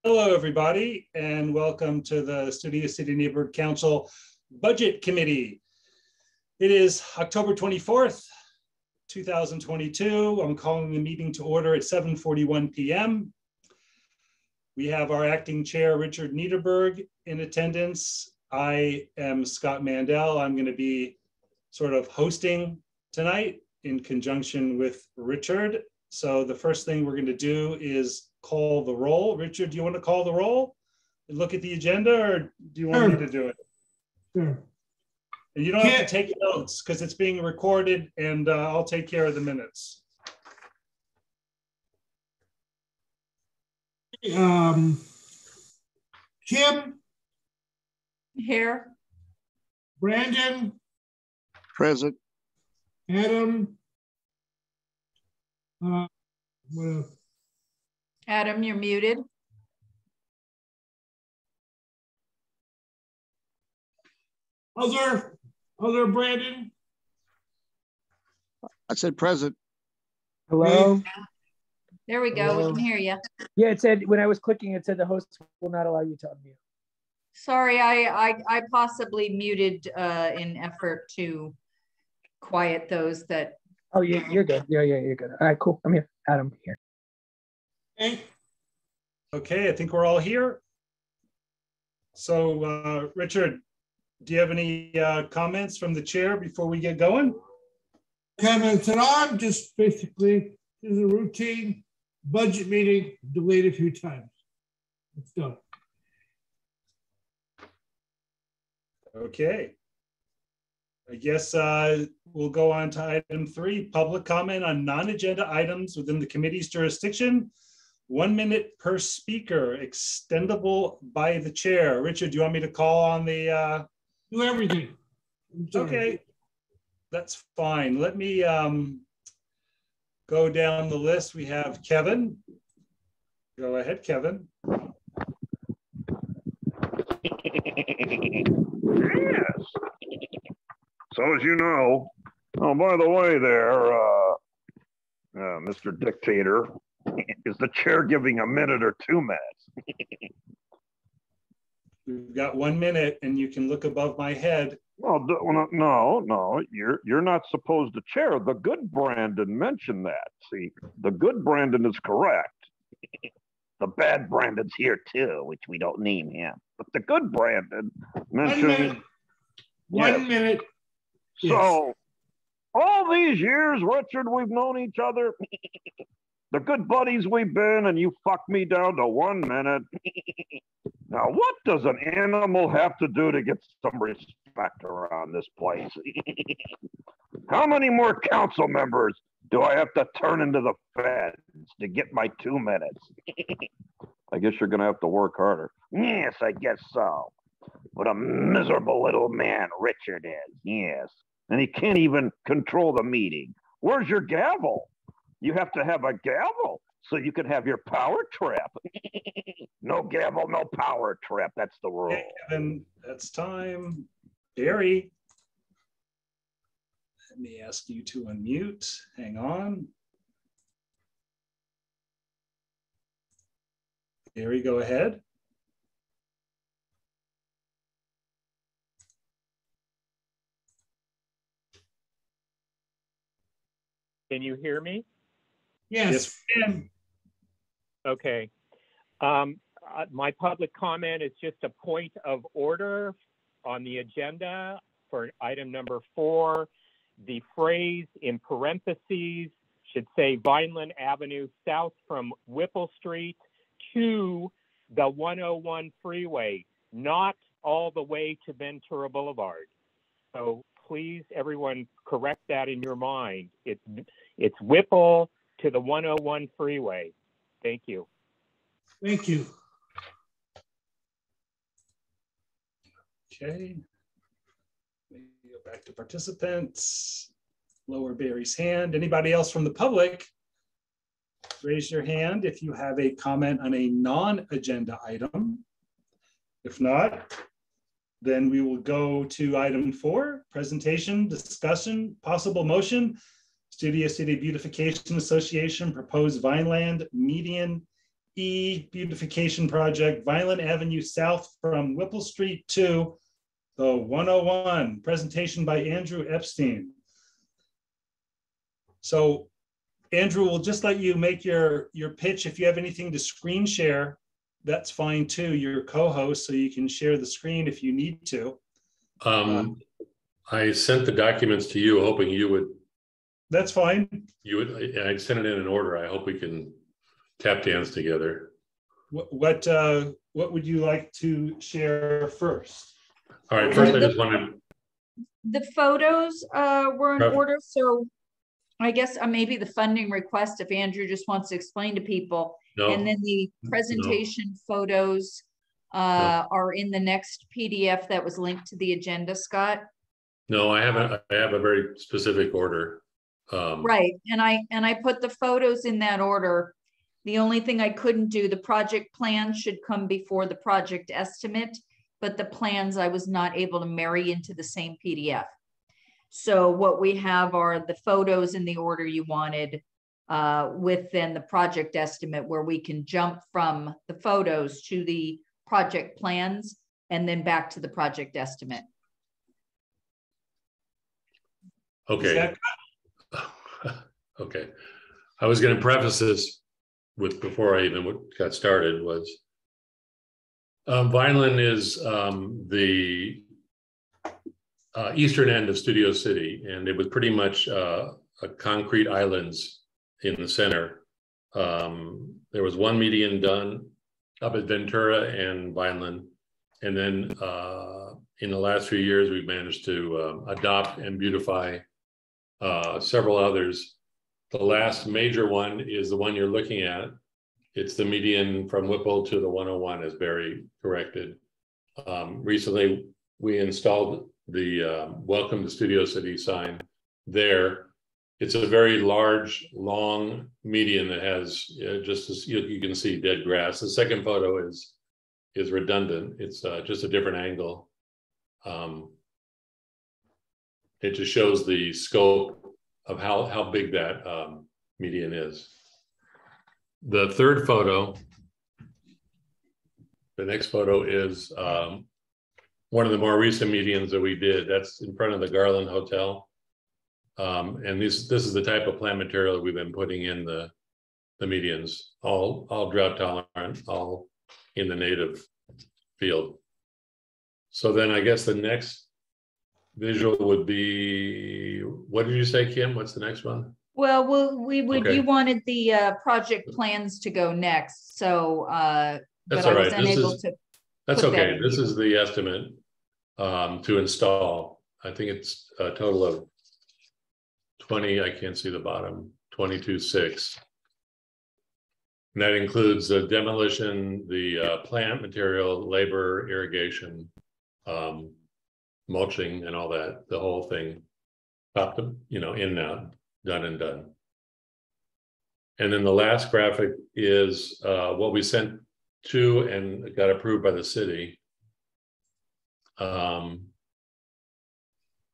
Hello, everybody, and welcome to the Studio City Neighborhood Council Budget Committee. It is October 24th, 2022. I'm calling the meeting to order at 7:41 p.m. We have our acting chair, Richard Niederberg, in attendance. I am Scott Mandel. I'm going to be sort of hosting tonight in conjunction with Richard. So the first thing we're going to do is call the roll. Richard, do you want to call the roll and look at the agenda, or do you want me to do it? Sure. And you don't have to take notes because it's being recorded, and I'll take care of the minutes. Kim? Here. Brandon? Present. Adam? What else? Adam, you're muted. Other Brandon? I said present. Hello? There we go. Hello? We can hear you. Yeah, it said, when I was clicking, it said the host will not allow you to unmute. Sorry, I possibly muted in effort to quiet those that. Oh, yeah, you're good. Yeah, you're good. All right, cool. I'm here. Adam, here. Okay, I think we're all here. So, Richard, do you have any comments from the chair before we get going? Comments at all? Just basically, this is a routine budget meeting, delayed a few times. Let's go. Okay. I guess we'll go on to item 3, public comment on non-agenda items within the committee's jurisdiction. 1 minute per speaker, extendable by the chair. Richard, do you want me to call on the? Do everything. Okay, that's fine. Let me go down the list. We have Kevin. Go ahead, Kevin. Yes. So as you know, oh, by the way there, Mr. Dictator, is the chair giving a minute or 2 minutes? We've got 1 minute and you can look above my head. Well, no, you're not supposed to chair. The good Brandon mentioned that. See, the good Brandon is correct. The bad Brandon's here too, which we don't name him. But the good Brandon mentioned. 1 minute. So, all these years, Richard, we've known each other. The good buddies we've been, and you fucked me down to 1 minute. Now, what does an animal have to do to get some respect around this place? How many more council members do I have to turn into the feds to get my 2 minutes? I guess you're going to have to work harder. Yes, I guess so. What a miserable little man Richard is, yes. And he can't even control the meeting. Where's your gavel? You have to have a gavel so you can have your power trip. No gavel, no power trip. That's the rule. Okay, Kevin, that's time. Barry, let me ask you to unmute. Hang on. Barry, go ahead. Can you hear me? Yes. we can. Okay. My public comment is just a point of order on the agenda for item number 4. The phrase in parentheses should say Vineland Avenue south from Whipple Street to the 101 freeway, not all the way to Ventura Boulevard. So please, everyone, correct that in your mind. It's Whipple to the 101 freeway. Thank you. Thank you. Okay. Maybe go back to participants. Lower Barry's hand. Anybody else from the public? Raise your hand if you have a comment on a non-agenda item. If not, then we will go to item 4, presentation, discussion, possible motion, Studio City Beautification Association proposed Vineland median E beautification project, Vineland Avenue South from Whipple Street to the 101. Presentation by Andrew Epstein. So Andrew, we'll just let you make your pitch. If you have anything to screen share, that's fine too. You're co-host, so you can share the screen if you need to. I sent the documents to you, hoping you would. That's fine. You would. I sent it in order. I hope we can tap dance together. What would you like to share first? All right. First, I just wanted. The photos were in order, so I guess maybe the funding request, if Andrew just wants to explain to people. No. And then the presentation photos are in the next PDF that was linked to the agenda, Scott. No, I haven't. I have a very specific order. Right, and I put the photos in that order. The only thing I couldn't do, the project plan should come before the project estimate, but the plans I was not able to marry into the same PDF. So what we have are the photos in the order you wanted, with then the project estimate, where we can jump from the photos to the project plans and then back to the project estimate. Okay. Okay. I was going to preface this with, before I even got started, was Vineland is the eastern end of Studio City, and it was pretty much a concrete islands in the center. There was one median done up at Ventura and Vineland, and then in the last few years we've managed to adopt and beautify several others. The last major one is the one you're looking at. It's the median from Whipple to the 101, as Barry corrected. Recently, we installed the Welcome to Studio City sign there. It's a very large, long median that has just as you can see dead grass. The second photo is redundant. It's just a different angle. It just shows the scope of how big that median is. The third photo, the next photo is one of the more recent medians that we did. That's in front of the Garland Hotel. And this is the type of plant material that we've been putting in the medians, all drought tolerant, all in the native field. So then I guess the next visual would be, what did you say, Kim? What's the next one? Well, we would. Okay. You wanted the project plans to go next, so That's but all I was right. unable to. That's put that okay. in This here. is the estimate to install. I think it's a total of 20. I can't see the bottom. 22.6. And that includes the demolition, the plant material, labor, irrigation, mulching, and all that. The whole thing, top to, in and out, done and done. And then the last graphic is what we sent to and got approved by the city.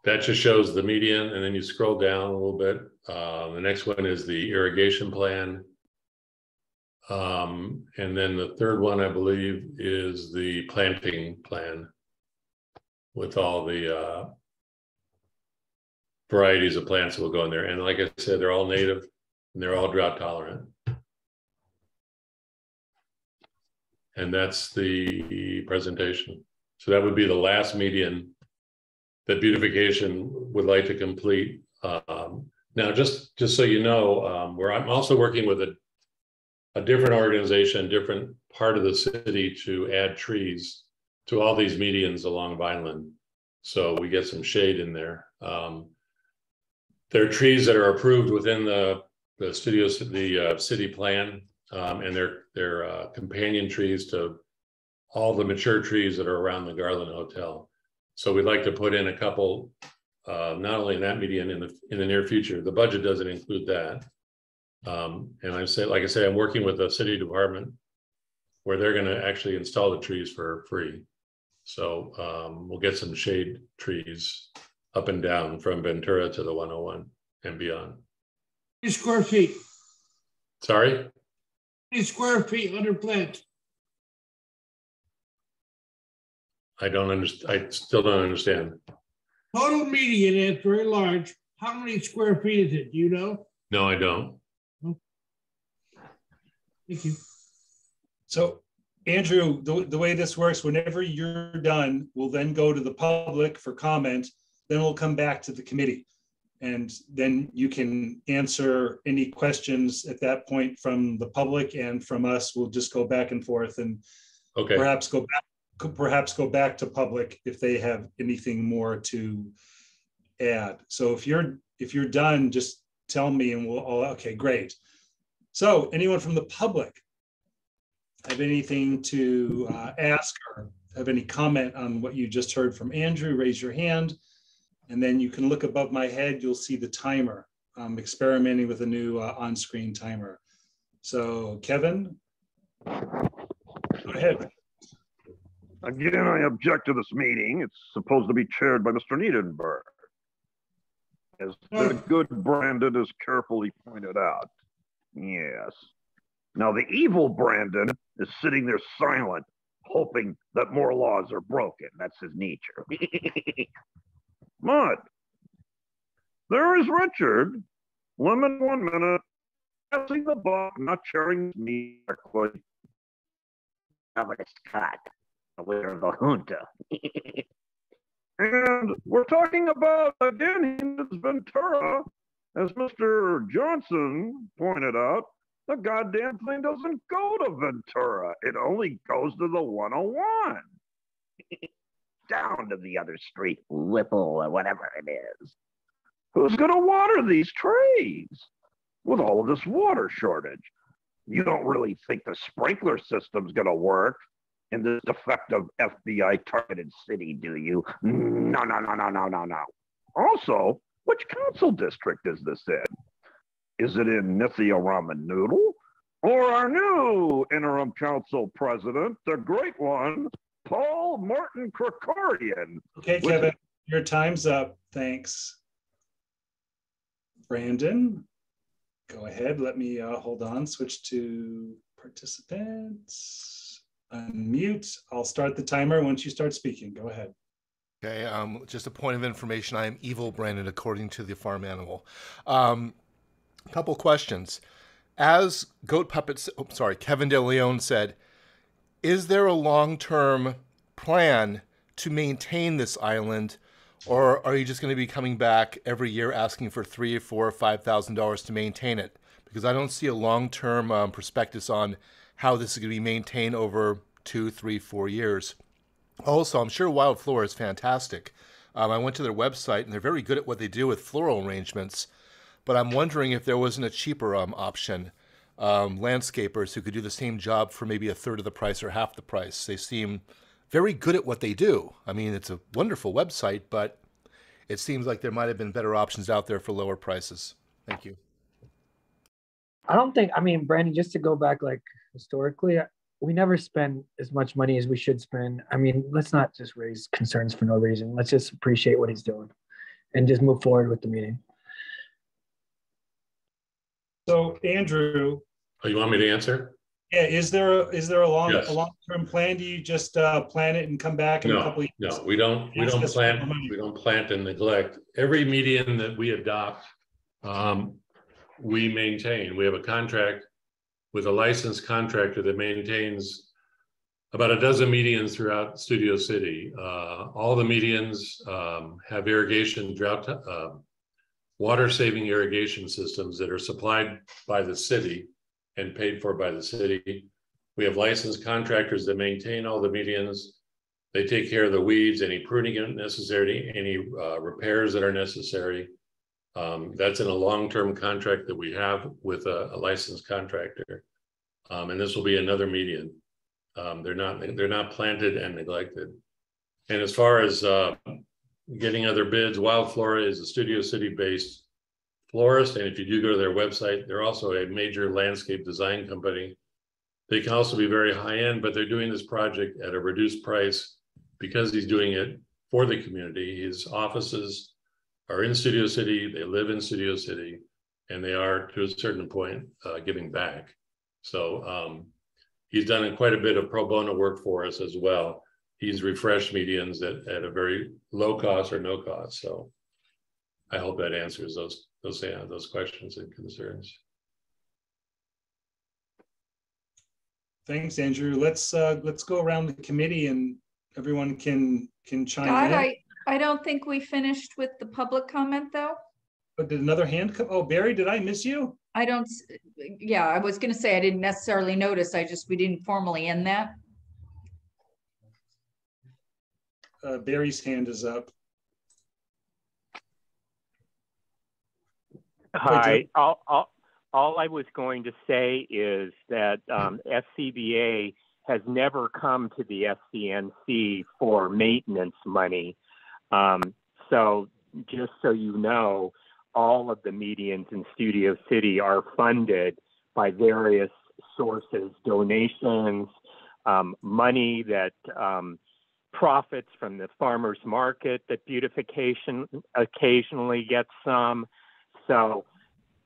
That just shows the median, and then you scroll down a little bit. The next one is the irrigation plan. And then the third one, I believe, is the planting plan with all the varieties of plants that will go in there. And like I said, they're all native and they're all drought tolerant. And that's the presentation. So that would be the last median that beautification would like to complete. Now, just so you know, I'm also working with a different organization, different part of the city to add trees to all these medians along Vineland. So we get some shade in there. There are trees that are approved within the city plan, and they're companion trees to all the mature trees that are around the Garland Hotel. So we'd like to put in a couple, not only in that median in the near future. The budget doesn't include that. And like I say, I'm working with the city department where they're going to actually install the trees for free. So we'll get some shade trees up and down from Ventura to the 101 and beyond. Square feet. Sorry? many square feet under plant? I don't understand. I still don't understand. Total median, and it's very large. How many square feet is it? Do you know? No, I don't. Thank you. So Andrew, the way this works, whenever you're done, we'll then go to the public for comment, then we'll come back to the committee. And then you can answer any questions at that point from the public and from us. We'll just go back and forth and Okay. perhaps go back to public if they have anything more to add. So if you're done, just tell me and okay, great. So anyone from the public have anything to ask or have any comment on what you just heard from Andrew? Raise your hand. And then you can look above my head, you'll see the timer. I'm experimenting with a new on-screen timer. So Kevin, go ahead. Again, I object to this meeting. It's supposed to be chaired by Mr. Niedenberg. As the good Brandon has carefully pointed out. Yes. Now the evil Brandon is sitting there silent, hoping that more laws are broken. That's his nature. But there is Richard, lemon 1 minute, passing the buck, not chairing me correctly. Governor Scott, the leader of the junta. And we're talking about, again, Ventura, as Mr. Johnson pointed out, the goddamn thing doesn't go to Ventura. It only goes to the 101. Down to the other street, Whipple or whatever it is. Who's going to water these trees with all of this water shortage? You don't really think the sprinkler system's going to work in this defective FBI targeted city, do you? No. Also, which council district is this in? Is it in Nithya Ramen Noodle? Or our new interim council president, the great one, Paul Martin Krikorian? Okay, Kevin, your time's up. Thanks. Brandon, go ahead. Let me hold on, switch to participants, unmute. I'll start the timer once you start speaking. Go ahead. Okay, just a point of information. I am evil Brandon, according to the farm animal. Couple questions. As Goat Puppets, Kevin De Leon said, is there a long-term plan to maintain this island, or are you just going to be coming back every year asking for $3,000 or $4,000 or $5,000 to maintain it? Because I don't see a long-term prospectus on how this is going to be maintained over 2, 3, 4 years. Also, I'm sure Wild Flora is fantastic. I went to their website, and they're very good at what they do with floral arrangements. But I'm wondering if there wasn't a cheaper option. Landscapers who could do the same job for maybe a third of the price or half the price. They seem very good at what they do. I mean, it's a wonderful website, but it seems like there might have been better options out there for lower prices. Thank you. I don't think, I mean, Brandon, just to go back, like historically, we never spend as much money as we should spend. I mean, let's not just raise concerns for no reason. Let's just appreciate what he's doing and just move forward with the meeting. So Andrew. Oh, you want me to answer? Yeah, is there a Yes. long-term plan? Do you just plan it and come back in a couple of years? No, we don't plant and neglect. Every median that we adopt, we maintain. We have a contract with a licensed contractor that maintains about a dozen medians throughout Studio City. All the medians have irrigation, water-saving irrigation systems that are supplied by the city and paid for by the city. We have licensed contractors that maintain all the medians. They take care of the weeds, any pruning necessary, any repairs that are necessary. That's in a long-term contract that we have with a licensed contractor. And this will be another median. They're not planted and neglected. And as far as getting other bids, Wild Flora is a Studio City-based florist, and if you do go to their website, they're also a major landscape design company. They can also be very high-end, but they're doing this project at a reduced price because he's doing it for the community. His offices are in Studio City, they live in Studio City, and they are, to a certain point, giving back. So he's done quite a bit of pro bono work for us as well. He's refreshed medians at a very low cost or no cost. So I hope that answers those questions and concerns. Thanks, Andrew. Let's go around the committee and everyone can chime Scott, in. I don't think we finished with the public comment though. But did another hand come? Oh, Barry, did I miss you? I don't, yeah, I was going to say I didn't necessarily notice. We didn't formally end that. Barry's hand is up. Hi. All I was going to say is that SCBA has never come to the SCNC for maintenance money. So just so you know, all of the medians in Studio City are funded by various sources, donations, money that profits from the farmers market that beautification occasionally gets some. So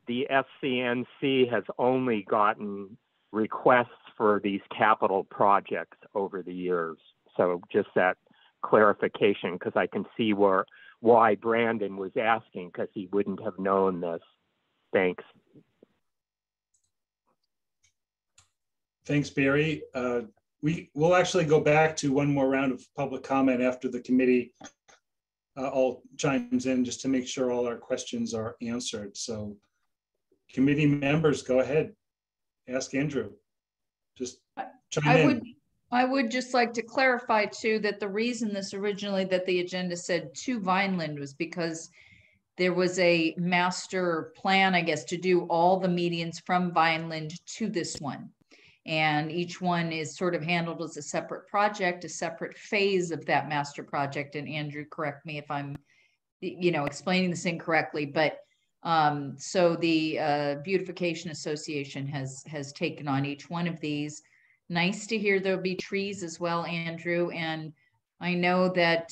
the SCNC has only gotten requests for these capital projects over the years. So just that clarification, because I can see why Brandon was asking, because he wouldn't have known this. Thanks. Thanks, Barry. We'll actually go back to one more round of public comment after the committee all chimes in, just to make sure all our questions are answered. So committee members, go ahead. Ask Andrew. Just chime in. I would just like to clarify too that the reason this originally that the agenda said to Vineland was because there was a master plan, I guess, to do all the medians from Vineland to this one. And each one is sort of handled as a separate project, a separate phase of that master project. And Andrew, correct me if I'm, explaining this incorrectly, but so the Beautification Association has taken on each one of these. Nice to hear there'll be trees as well, Andrew. And I know that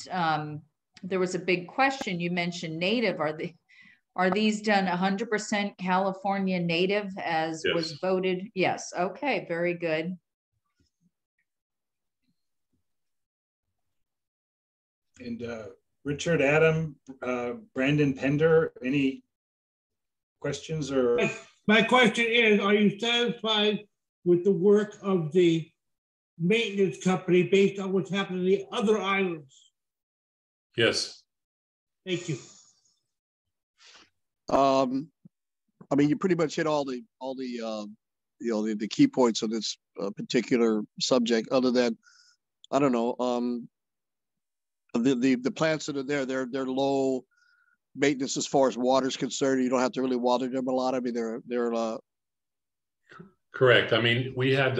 there was a big question. You mentioned native. Are these done 100% California native as Yes. was voted? Yes. Okay. Very good. And Richard, Adam, Brandon Pender, any questions or? My question is, are you satisfied with the work of the maintenance company based on what's happened in the other islands? Yes. Thank you. I mean, you pretty much hit all the key points of this particular subject. Other than, I don't know, the plants that are there, they're low maintenance as far as water is concerned. You don't have to really water them a lot. I mean, they're correct. I mean, we had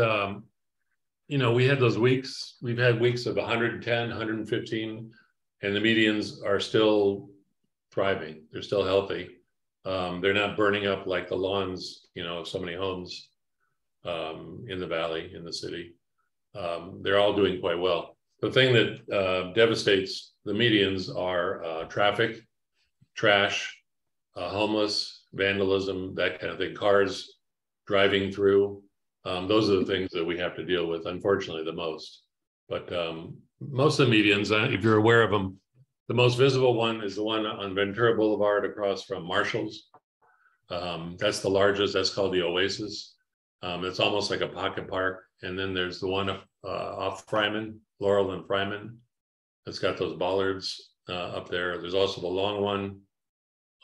we had those weeks. We've had weeks of 110, 115, and the medians are still thriving. They're still healthy. They're not burning up like the lawns, of so many homes in the valley, in the city. They're all doing quite well. The thing that devastates the medians are traffic, trash, homeless, vandalism, that kind of thing, cars driving through. Those are the things that we have to deal with, unfortunately, the most. But most of the medians, if you're aware of them, the most visible one is the one on Ventura Boulevard across from Marshall's. That's the largest. That's called the Oasis. It's almost like a pocket park. And then there's the one off Fryman, Laurel and Fryman. It's got those bollards up there. There's also the long one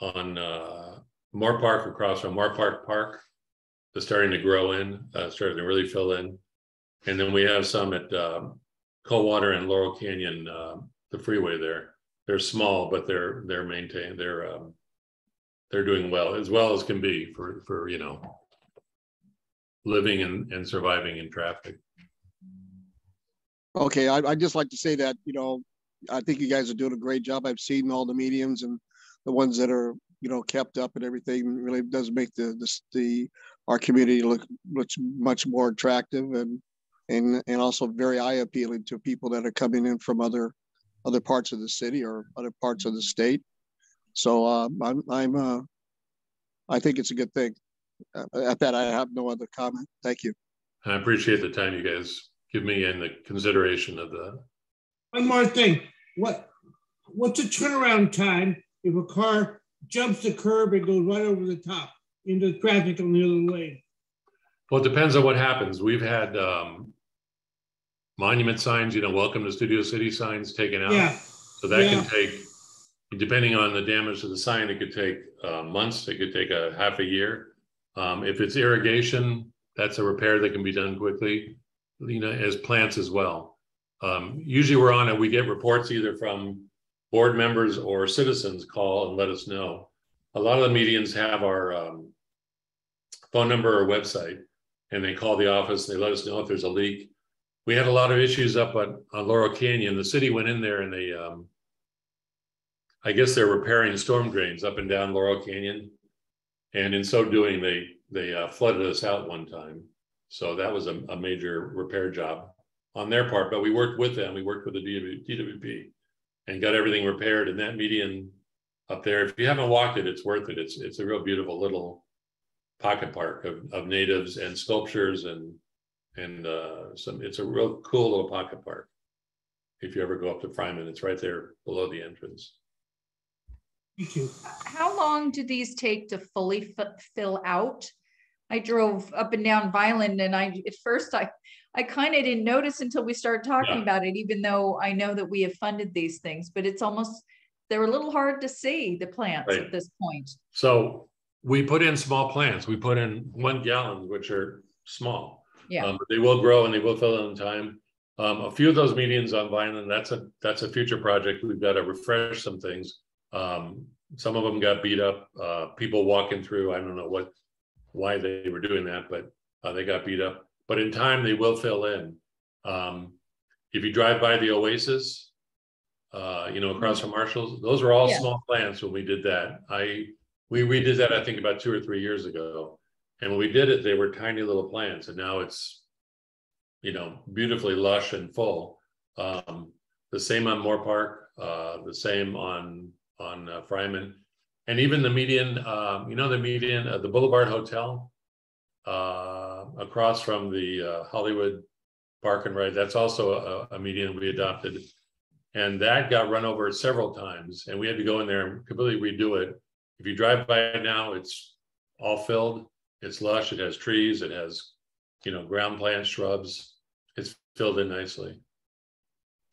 on Moore Park across from Moore Park. That's starting to grow in, starting to really fill in. And then we have some at Coldwater and Laurel Canyon, the freeway there. They're small, but they're maintained. They're doing well as can be for living and surviving in traffic. okay. I'd just like to say that I think you guys are doing a great job. I've seen all the medians and the ones that are kept up and everything. Really does make our community look much more attractive and also very eye appealing to people that are coming in from other parts of the city or other parts of the state. So I think it's a good thing. At that, I have no other comment. Thank you. I appreciate the time you guys give me and the consideration of the. One more thing. What's the turnaround time if a car jumps the curb and goes right over the top into traffic on the other lane? Well, it depends on what happens. We've had monument signs, welcome to Studio City signs taken out. Yeah. So that can take, depending on the damage to the sign, it could take months. It could take a half a year. If it's irrigation, that's a repair that can be done quickly, as plants as well. Usually we're on it. We get reports either from board members or citizens call and let us know. A lot of the medians have our phone number or website, and they call the office. They let us know if there's a leak. We had a lot of issues up on Laurel Canyon. The city went in there and they, I guess they're repairing storm drains up and down Laurel Canyon. And in so doing, they flooded us out one time. So that was a major repair job on their part, but we worked with them. We worked with the DWP and got everything repaired. And that median up there, if you haven't walked it, it's worth it. It's a real beautiful little pocket park of natives and sculptures and it's a real cool little pocket park. If you ever go up to Fryman, it's right there below the entrance. Thank you. How long do these take to fully fill out? I drove up and down Vineland, and at first I kind of didn't notice until we started talking about it, even though I know that we have funded these things, but it's almost, they're a little hard to see, the plants at this point. So we put in small plants. We put in 1 gallon, which are small. But they will grow and they will fill in time. A few of those medians on Vineland, that's a future project. We've got to refresh some things. Some of them got beat up. People walking through, I don't know why they were doing that, but they got beat up. But in time, they will fill in. If you drive by the Oasis, across from Marshall's, those were all small plants when we did that. We redid that, I think, about 2 or 3 years ago. And when we did it, they were tiny little plants, and now it's, beautifully lush and full. The same on Moore Park, the same on Fryman, and even the median. The median, the Boulevard Hotel, across from the Hollywood Park and Ride. That's also a median we adopted, and that got run over several times, and we had to go in there and completely redo it. If you drive by it now, it's all filled. It's lush. It has trees. It has, ground plants, shrubs. It's filled in nicely.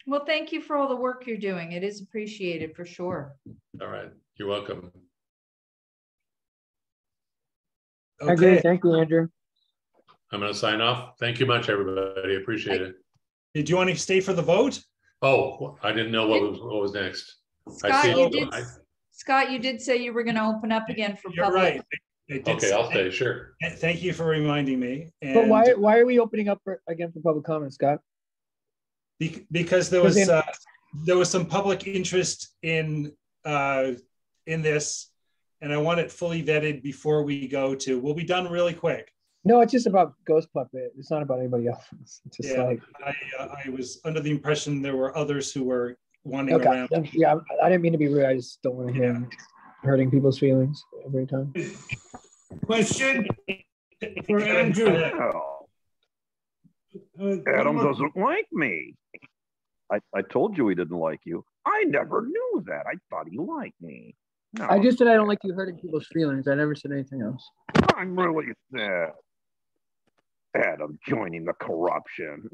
Well, thank you for all the work you're doing. It is appreciated for sure. All right. You're welcome. Okay. Okay. Thank you, Andrew. I'm going to sign off. Thank you much, everybody. Appreciate it. Did you want to stay for the vote? Oh, I didn't know what was next. Scott, you did say you were going to open up again for public. Right. Okay, I'll stay, sure. Thank you for reminding me. And but why are we opening up again for public comment, Scott? Because there was some public interest in this, and I want it fully vetted before we go to. We'll be done really quick. No, it's just about Ghost Puppet. It's not about anybody else. It's just I was under the impression there were others who were wanting around. Yeah, I didn't mean to be rude. I just don't want to hear him hurting people's feelings every time. Question for Andrew. Adam doesn't like me. I told you he didn't like you. I never knew that. I thought he liked me. No. I just said I don't like you hurting people's feelings. I never said anything else. I'm really sad. Adam joining the corruption.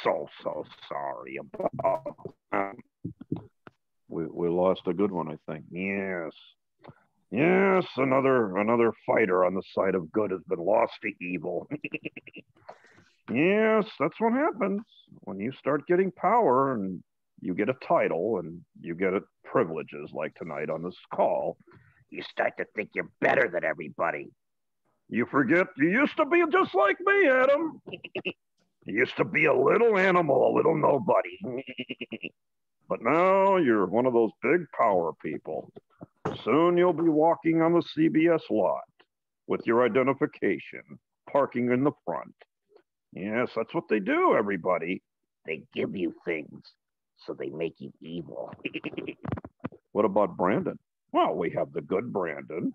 so sorry about that. We lost a good one, I think. Yes, another fighter on the side of good has been lost to evil. Yes, that's what happens when you start getting power and you get a title and you get privileges like tonight on this call. You start to think you're better than everybody. You forget you used to be just like me, Adam. You used to be a little animal, a little nobody. But now you're one of those big power people. Soon you'll be walking on the CBS lot with your identification, parking in the front. Yes, that's what they do, everybody. They give you things, so they make you evil. What about Brandon? Well, we have the good Brandon,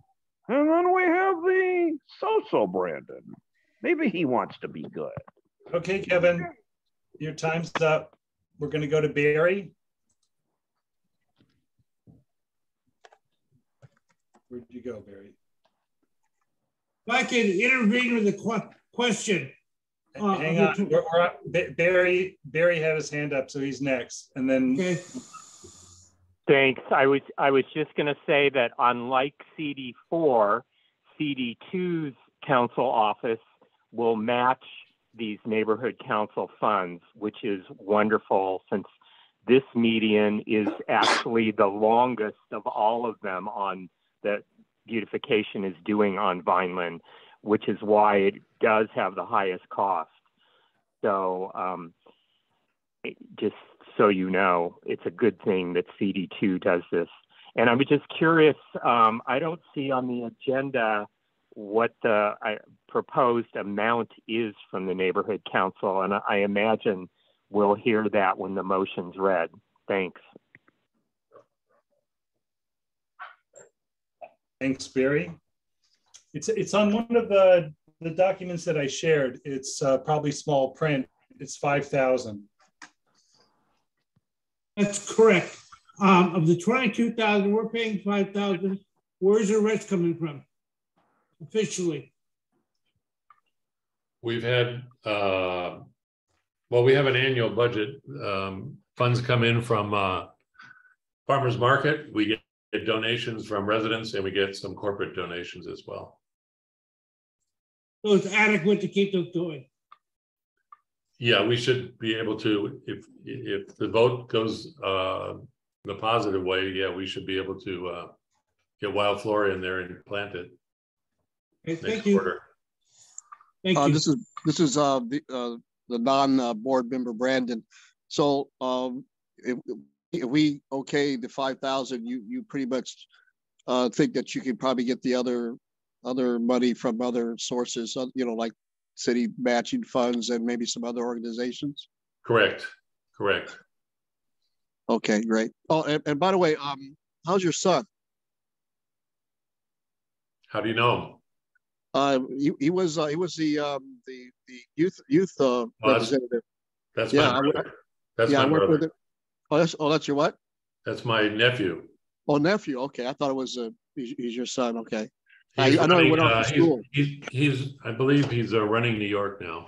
And then we have the so-so Brandon. Maybe he wants to be good. Okay, Kevin, your time's up. We're going to go to Barry. Where'd you go, Barry? If I could intervene with a question. Hang on. Barry had his hand up, so he's next. And then. Okay. Thanks. I was just going to say that unlike CD4, CD2's council office will match these neighborhood council funds, which is wonderful since this median is actually the longest of all of them on that beautification is doing on Vineland, which is why it does have the highest cost. So just so you know, it's a good thing that CD2 does this. And I was just curious, I don't see on the agenda what the proposed amount is from the neighborhood council. And I imagine we'll hear that when the motion's read. Thanks. Thanks, Barry. It's on one of the documents that I shared. It's probably small print. It's 5,000. That's correct. Of the 22,000, we're paying 5,000. Where's the rest coming from officially? We've had, we have an annual budget. Funds come in from farmers market. We get donations from residents, and we get some corporate donations as well. So it's adequate to keep those going. Yeah, we should be able to, if the vote goes the positive way, yeah, we should be able to get wild flora in there and plant it. Okay, thank you. Quarter. Thank you. This is the non-board member Brandon. So if we okay the 5,000, you pretty much think that you could probably get the other money from other sources, like city matching funds and maybe some other organizations? Correct. Okay, great. Oh, and by the way, how's your son? How do you know him? He was the youth representative. That's my brother. That's my brother. That's your what? That's my nephew. Oh, nephew. Okay, I thought it was he's your son. Okay. I know he went off to school. I believe he's running New York now.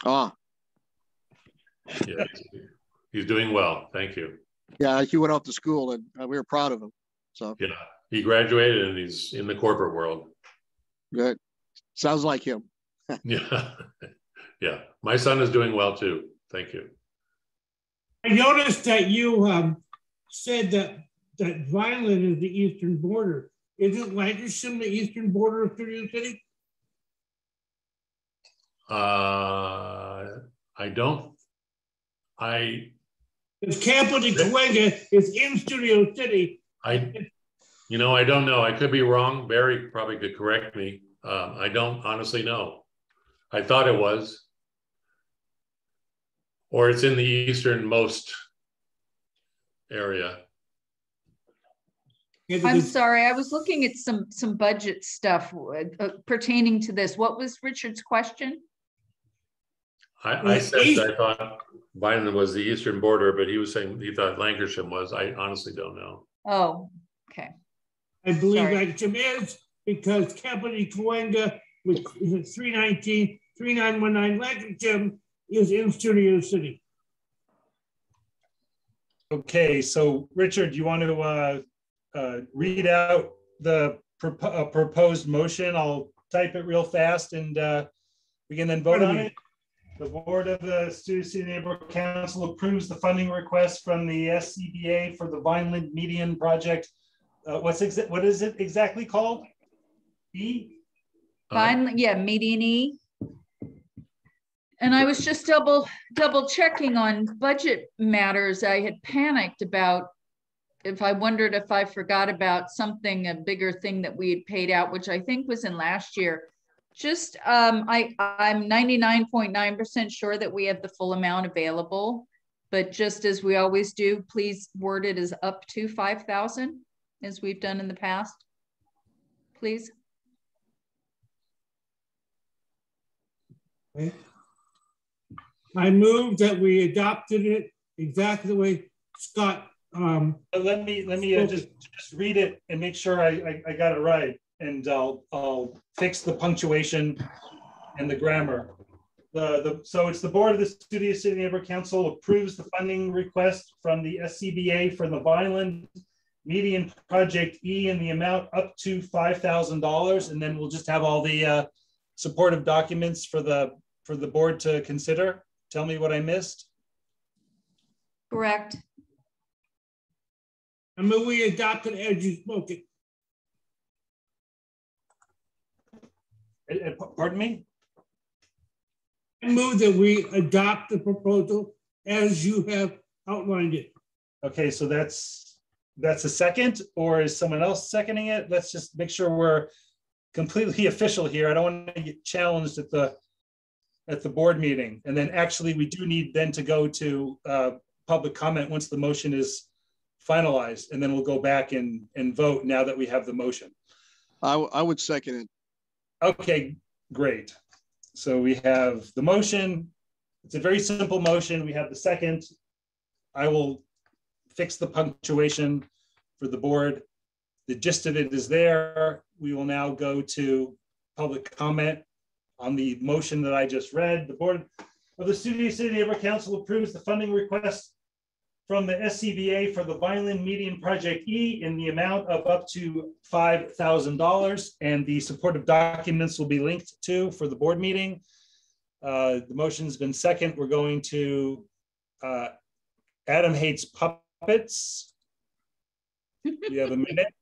Ah. Yeah, he's doing well. Thank you. Yeah, he went off to school, and we were proud of him. So yeah, he graduated, and he's in the corporate world. Good. Sounds like him. Yeah. Yeah. My son is doing well too. Thank you. I noticed that you said that Vineland is the eastern border. Isn't Lancashire the eastern border of Studio City? If Campo de Cuenca is in Studio City. I don't know. I could be wrong. Barry probably could correct me. I don't honestly know. I thought it was. Or it's in the easternmost area. I'm sorry, I was looking at some budget stuff pertaining to this. What was Richard's question? I said I thought Vineland was the eastern border, but he was saying he thought Lancashire was. I honestly don't know. Oh, okay. I believe Lancashire is because Campo de Cuenca with 3919 Lancashire is in Studio City. Okay, so Richard, you want to read out the proposed motion? I'll type it real fast and we can then vote on it. The board of the Studio City Neighborhood Council approves the funding request from the SCBA for the Vineland Median Project. What is it exactly called? E? Vineland, yeah, Median E. And I was just double checking on budget matters. I had panicked about I wondered if I forgot about something, a bigger thing that we had paid out, which I think was in last year. Just, I'm 99.9% sure that we have the full amount available, but just as we always do, please word it as up to 5,000 as we've done in the past. please. Okay. I move that we adopted it exactly the way Scott. Let me just read it and make sure I got it right, and I'll fix the punctuation and the grammar. So it's the board of the Studio City Neighborhood Council approves the funding request from the SCBA for the Vineland Median Project E in the amount up to $5,000, and then we'll just have all the supportive documents for the board to consider. Tell me what I missed. Correct. I mean, we adopted as you spoke it. Pardon me? I move that we adopt the proposal as you have outlined it. Okay, so that's a second, or is someone else seconding it? Let's just make sure we're completely official here. I don't want to get challenged at the board meeting. And then actually we do need then to go to public comment once the motion is finalized, and then we'll go back and vote now that we have the motion. I would second it. Okay, great. So we have the motion. It's a very simple motion. We have the second. I will fix the punctuation for the board. The gist of it is there. We will now go to public comment on the motion that I just read. The board of the Studio City Neighborhood Council approves the funding request from the SCBA for the Vineland Median Project E in the amount of up to $5,000, and the supportive documents will be linked to for the board meeting. The motion's been second. We're going to Adam Hates Puppets. You have a minute.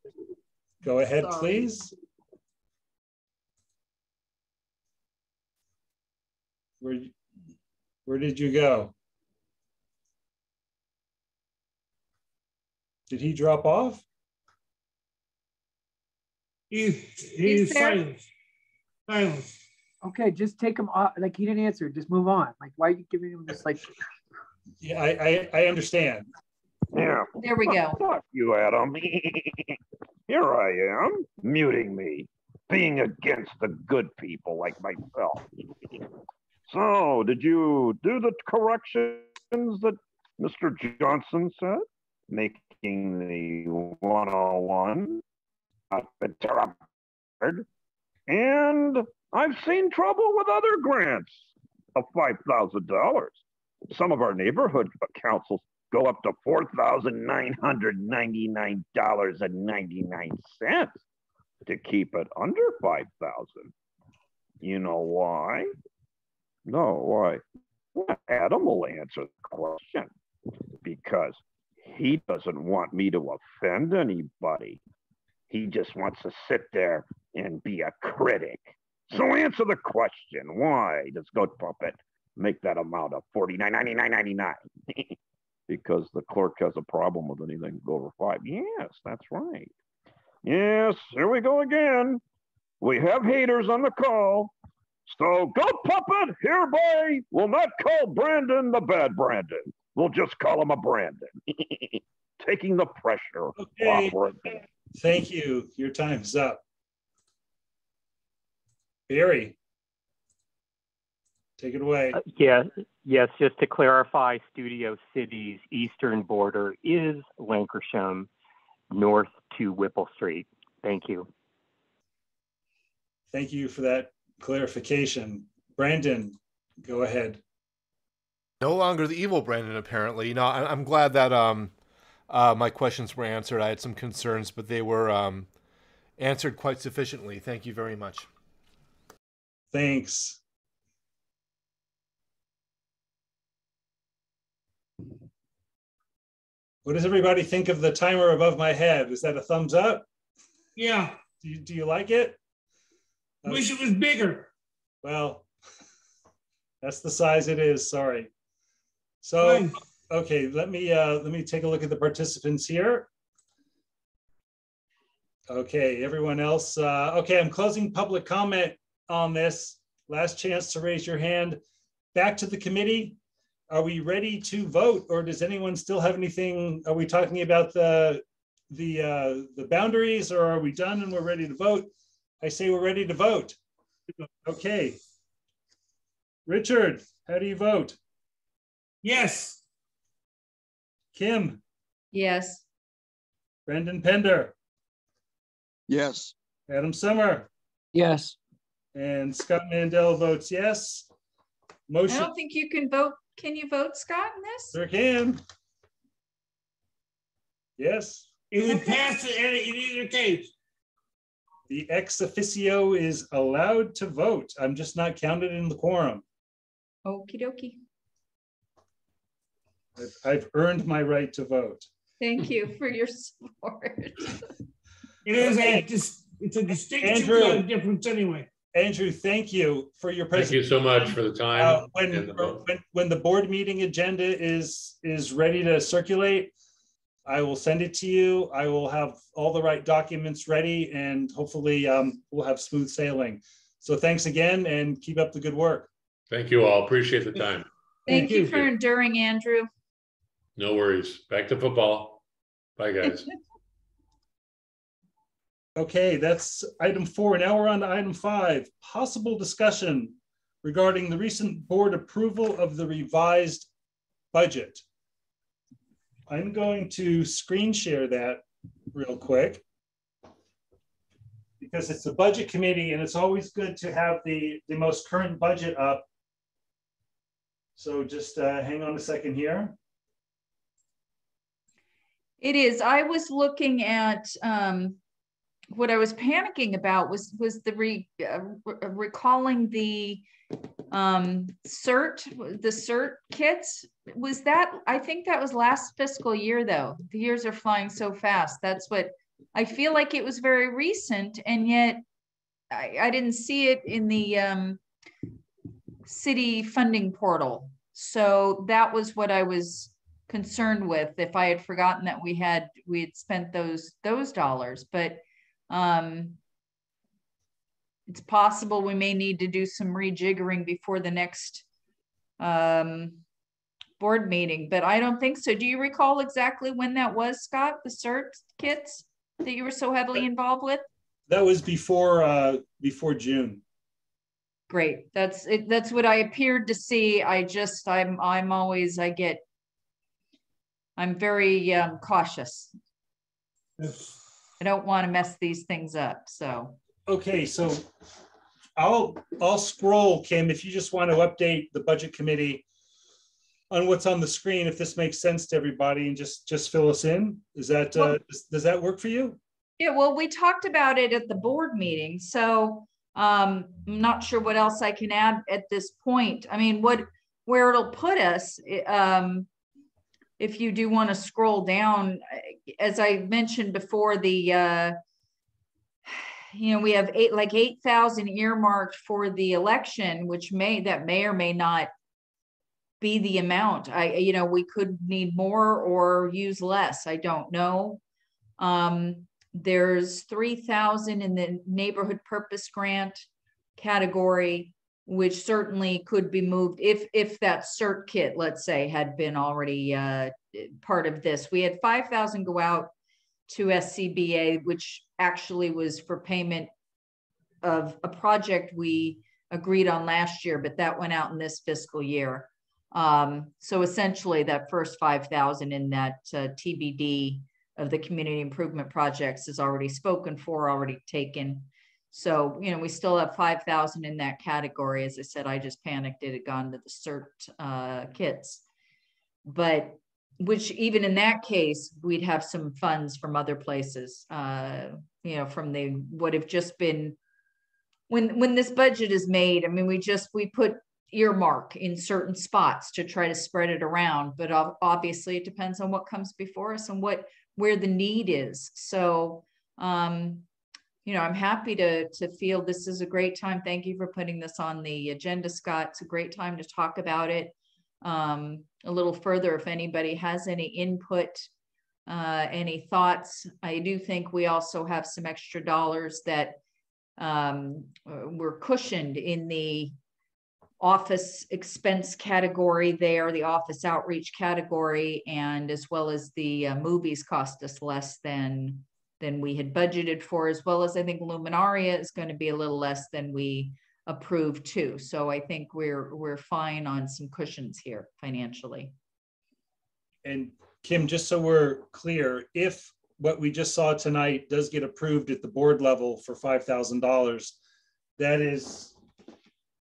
Go ahead, please. Where did you go? Did he drop off? He's silent. Silence. Okay, just take him off. Like, he didn't answer. Just move on. Like, why are you giving him this? Like, yeah, I understand. Yeah. There we go. Fuck you, Adam. Here I am, muting me, being against the good people like myself. So, did you do the corrections that Mr. Johnson said? Making the 101 interrupted. And I've seen trouble with other grants of $5,000. Some of our neighborhood councils go up to $4,999.99 to keep it under 5,000. You know why? No, why? Well, Adam will answer the question. Because he doesn't want me to offend anybody. He just wants to sit there and be a critic. So answer the question. Why does Goat Puppet make that amount of $49.99.99? Because the clerk has a problem with anything over 5. Yes, that's right. Yes, here we go again. We have haters on the call. So Goat Puppet hereby will not call Brandon the bad Brandon. We'll just call him a Brandon. Taking the pressure off. Thank you. Your time's up. Barry, take it away. Yes, just to clarify, Studio City's eastern border is Lancashire, north to Whipple Street. Thank you. Thank you for that clarification. Brandon, go ahead. No longer the evil Brandon, apparently. No, I'm glad that my questions were answered. I had some concerns, but they were answered quite sufficiently. Thank you very much. Thanks. What does everybody think of the timer above my head? Is that a thumbs up? Yeah. Do you like it? Wish it was bigger. Well, that's the size it is. Sorry. So, okay, let me take a look at the participants here. Okay, everyone else. Okay, I'm closing public comment on this. Last chance to raise your hand. Back to the committee. Are we ready to vote, or does anyone still have anything? Are we talking about the boundaries, or are we done and we're ready to vote? I say we're ready to vote. Okay. Richard, how do you vote? Yes. Kim? Yes. Brendan Pender? Yes. Adam Summer? Yes. And Scott Mandel votes yes. I Motion. don't think you can vote. Can you vote, Scott, in this? Sure can. Yes. It would pass in either case. The ex officio is allowed to vote. I'm just not counted in the quorum. Okie dokie. I've earned my right to vote. Thank you for your support. It is it's a distinction Andrew. without a difference anyway. Andrew, thank you for your Thank you presentation. so much for the time. and the vote. When the board meeting agenda is ready to circulate, I will send it to you. I will have all the right documents ready, and hopefully we'll have smooth sailing. So thanks again, and keep up the good work. Thank you all. Appreciate the time. Thank you for enduring, Andrew. No worries. Back to football. Bye, guys. Okay, that's item 4. Now we're on to item 5, possible discussion regarding the recent board approval of the revised budget. I'm going to screen share that real quick because it's the budget committee and it's always good to have the most current budget up. So just hang on a second here. It is. I was looking at what I was panicking about was the recalling the CERT kits. Was that, I think that was last fiscal year though. The years are flying so fast. That's what I feel like. It was very recent, and yet I didn't see it in the city funding portal. So that was what I was concerned with, if I had forgotten that we had spent those dollars. But it's possible we may need to do some rejiggering before the next board meeting, but I don't think so. Do you recall exactly when that was, Scott, the CERT kits that you were so heavily involved with? That was before June. Great. That's it. That's what I appeared to see. I'm very cautious. I don't want to mess these things up. So. Okay, so I'll scroll, Kim, if you just want to update the budget committee on what's on the screen, if this makes sense to everybody, and just fill us in. Is that does that work for you? Yeah, well, we talked about it at the board meeting, so I'm not sure what else I can add at this point. I mean, where it'll put us, if you do want to scroll down, as I mentioned before, the we have 8,000 earmarked for the election, which may or may not be the amount. We could need more or use less. I don't know. There's 3,000 in the neighborhood purpose grant category, which certainly could be moved if that CERT kit, let's say, had been already part of this. We had 5,000 go out to SCBA, which actually was for payment of a project we agreed on last year, but that went out in this fiscal year. So essentially that first 5,000 in that TBD of the community improvement projects is already spoken for, already taken. So, we still have 5,000 in that category. As I said, I just panicked it had gone to the CERT kits. But which even in that case, we'd have some funds from other places, from what have just been, when this budget is made, I mean, we put earmark in certain spots to try to spread it around, but obviously it depends on what comes before us and where the need is. So, I'm happy to feel this is a great time. Thank you for putting this on the agenda, Scott. It's a great time to talk about it a little further. If anybody has any input, any thoughts, I do think we also have some extra dollars that were cushioned in the office expense category there, the office outreach category, and as well as the movies cost us less than we had budgeted for, as well as I think Luminaria is going to be a little less than we approved too. So I think we're fine on some cushions here financially. And Kim, just so we're clear, if what we just saw tonight does get approved at the board level for $5,000, that is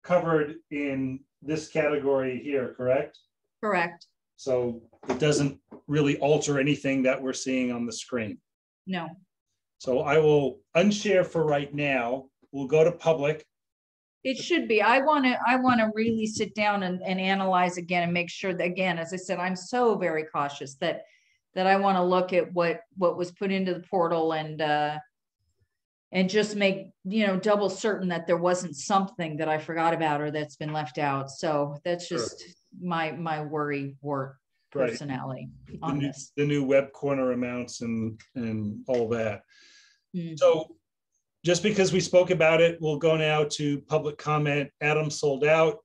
covered in this category here, correct? Correct. So it doesn't really alter anything that we're seeing on the screen. No. So I will unshare for right now. We'll go to public. It should be. I want to really sit down and analyze again and make sure that, again, as I said, I'm so very cautious that I want to look at what was put into the portal and just make, double certain that there wasn't something that I forgot about or that's been left out. So that's just my worry work personality on this. The new web corner amounts and all that. So just because we spoke about it, we'll go now to public comment. Adam sold out.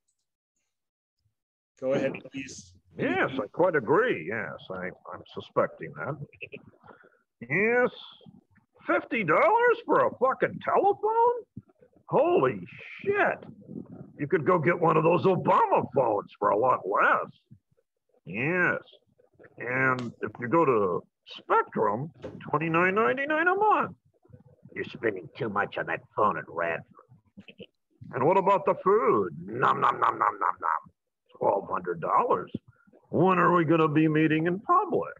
Go ahead, please. Yes, I quite agree. Yes, I'm suspecting that. Yes, $50 for a fucking telephone? Holy shit. You could go get one of those Obama phones for a lot less. Yes. And if you go to Spectrum, $29.99 a month. You're spending too much on that phone at Radford. And what about the food? Nom, nom, nom, nom, nom, nom. $1,200. When are we going to be meeting in public?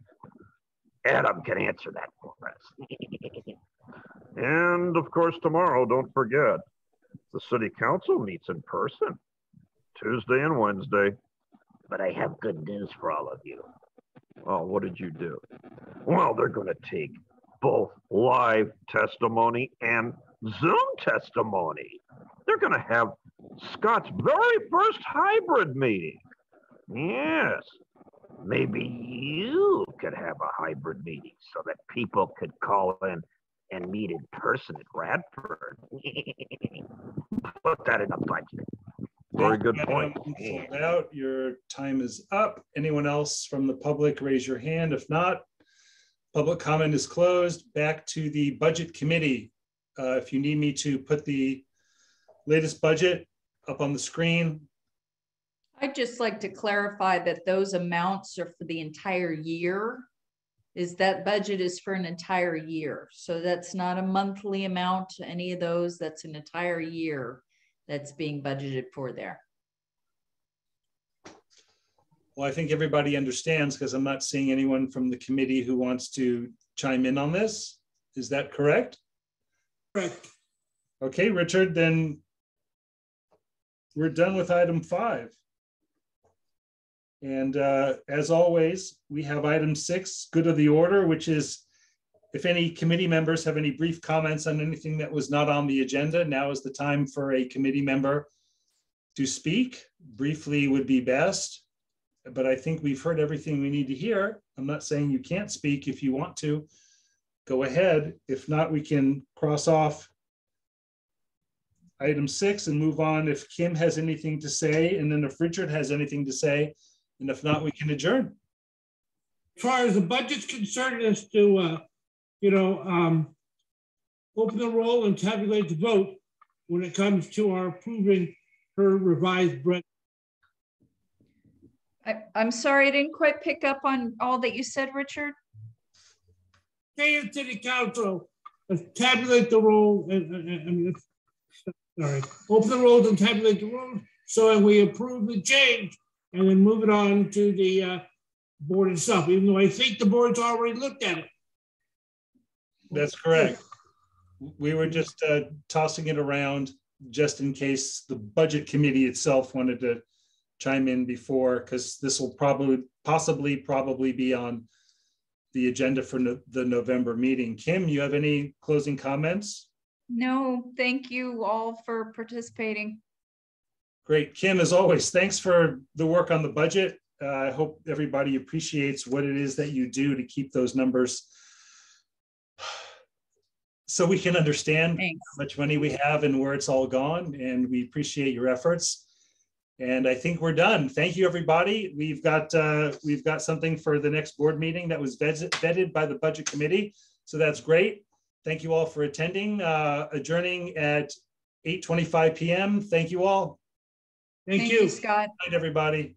Adam can answer that for us. And of course, tomorrow, don't forget, the city council meets in person, Tuesday and Wednesday. But I have good news for all of you. Oh, what did you do? Well, they're going to take both live testimony and Zoom testimony. They're going to have Scott's very first hybrid meeting. Yes. Maybe you could have a hybrid meeting so that people could call in and meet in person at Radford. Put that in the budget. Very good point. Sold out. Your time is up. Anyone else from the public, raise your hand. If not, public comment is closed. Back to the budget committee. If you need me to put the latest budget up on the screen. I'd just like to clarify that those amounts are for the entire year. That budget is for an entire year. So that's not a monthly amount, any of those, that's an entire year that's being budgeted for there. Well, I think everybody understands because I'm not seeing anyone from the committee who wants to chime in on this. Is that correct? Correct. Okay, Richard, then we're done with item 5. And as always, we have item 6, good of the order, which is if any committee members have any brief comments on anything that was not on the agenda, now is the time for a committee member to speak. Briefly would be best, but I think we've heard everything we need to hear. I'm not saying you can't speak. If you want to, go ahead. If not, we can cross off item 6 and move on if Kim has anything to say, and then if Richard has anything to say, and if not, we can adjourn. As far as the budget's concerned, is to, open the roll and tabulate the vote when it comes to our approving her revised budget. I'm sorry, I didn't quite pick up on all that you said, Richard. Stay to the council, tabulate the roll, open the rolls and tabulate the rolls, so we approve the change and then move it on to the board itself, even though I think the board's already looked at it. That's correct. We were just tossing it around just in case the budget committee itself wanted to chime in before, because this will possibly be on the agenda for the November meeting. Kim, you have any closing comments? No, thank you all for participating. Great. Kim, as always, thanks for the work on the budget. I hope everybody appreciates what it is that you do to keep those numbers so we can understand how much money we have and where it's all gone. And we appreciate your efforts. And I think we're done. Thank you, everybody. We've got something for the next board meeting that was vetted by the budget committee. So that's great. Thank you all for attending, adjourning at 8:25 p.m. Thank you all. Thank you. Scott. Good night, everybody.